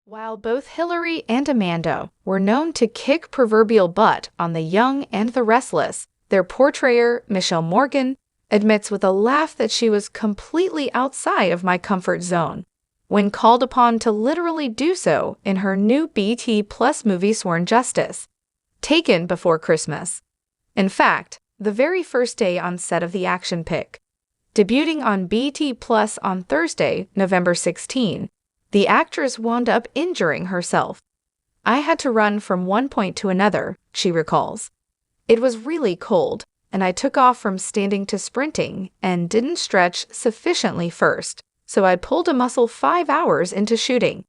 While both Hillary and Amanda were known to kick proverbial butt on The Young and the Restless, their portrayer, Michelle Morgan, admits with a laugh that she was completely outside of my comfort zone when called upon to literally do so in her new BT Plus movie Sworn Justice, taken before Christmas. In fact, the very first day on set of the action pic, debuting on BT Plus on Thursday, November 16, the actress wound up injuring herself. "I had to run from one point to another," she recalls. "It was really cold, and I took off from standing to sprinting and didn't stretch sufficiently first, so I pulled a muscle 5 hours into shooting.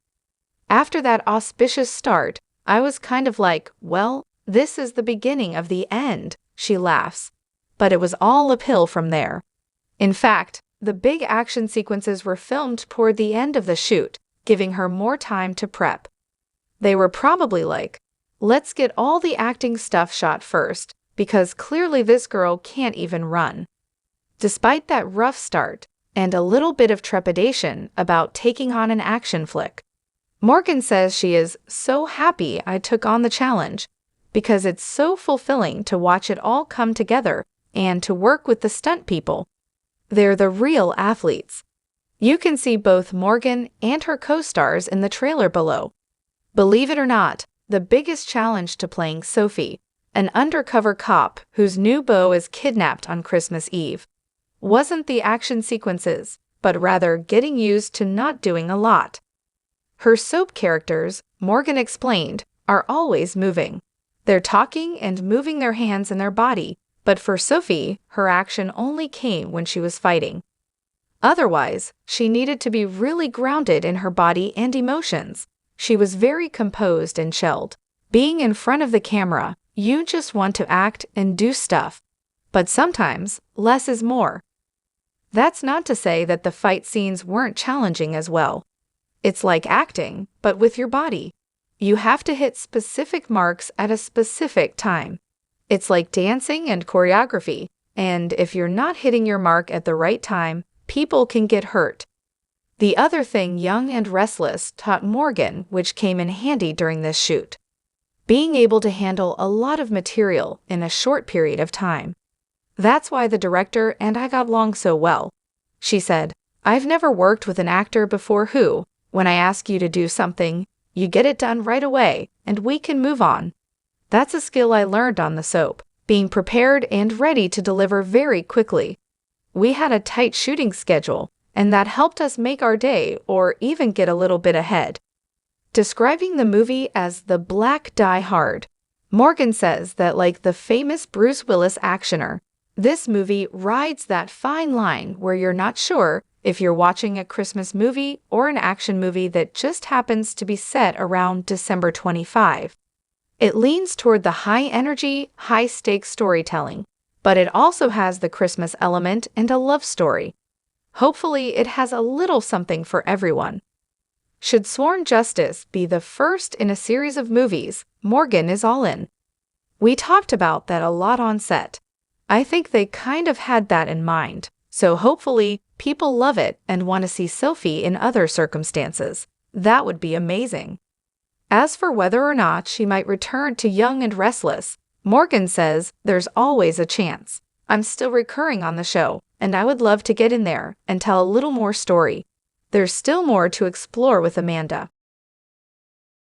After that auspicious start, I was kind of like, well, this is the beginning of the end," she laughs. But it was all uphill from there. In fact, the big action sequences were filmed toward the end of the shoot, giving her more time to prep. They were probably like, let's get all the acting stuff shot first, because clearly this girl can't even run. Despite that rough start, and a little bit of trepidation about taking on an action flick, Morgan says she is so happy I took on the challenge, because it's so fulfilling to watch it all come together and to work with the stunt people. They're the real athletes. You can see both Morgan and her co-stars in the trailer below. Believe it or not, the biggest challenge to playing Sophie, an undercover cop whose new beau is kidnapped on Christmas Eve, wasn't the action sequences, but rather getting used to not doing a lot. Her soap characters, Morgan explained, are always moving. They're talking and moving their hands and their body, but for Sophie, her action only came when she was fighting. Otherwise, she needed to be really grounded in her body and emotions. She was very composed and chilled. Being in front of the camera, you just want to act and do stuff. But sometimes, less is more. That's not to say that the fight scenes weren't challenging as well. It's like acting, but with your body. You have to hit specific marks at a specific time. It's like dancing and choreography, and if you're not hitting your mark at the right time, people can get hurt. The other thing Young and Restless taught Morgan, which came in handy during this shoot, being able to handle a lot of material in a short period of time. That's why the director and I got along so well. She said, "I've never worked with an actor before who, when I ask you to do something, you get it done right away, and we can move on." That's a skill I learned on the soap, being prepared and ready to deliver very quickly. We had a tight shooting schedule, and that helped us make our day or even get a little bit ahead. Describing the movie as the Black Die Hard, Morgan says that like the famous Bruce Willis actioner, this movie rides that fine line where you're not sure if you're watching a Christmas movie or an action movie that just happens to be set around December 25. It leans toward the high-energy, high-stakes storytelling, but it also has the Christmas element and a love story. Hopefully, it has a little something for everyone. Should Sworn Justice be the first in a series of movies, Morgan is all in. We talked about that a lot on set. I think they kind of had that in mind, so hopefully, people love it and want to see Sophie in other circumstances. That would be amazing. As for whether or not she might return to Young and Restless, Morgan says there's always a chance. "I'm still recurring on the show, and I would love to get in there and tell a little more story. There's still more to explore with Amanda."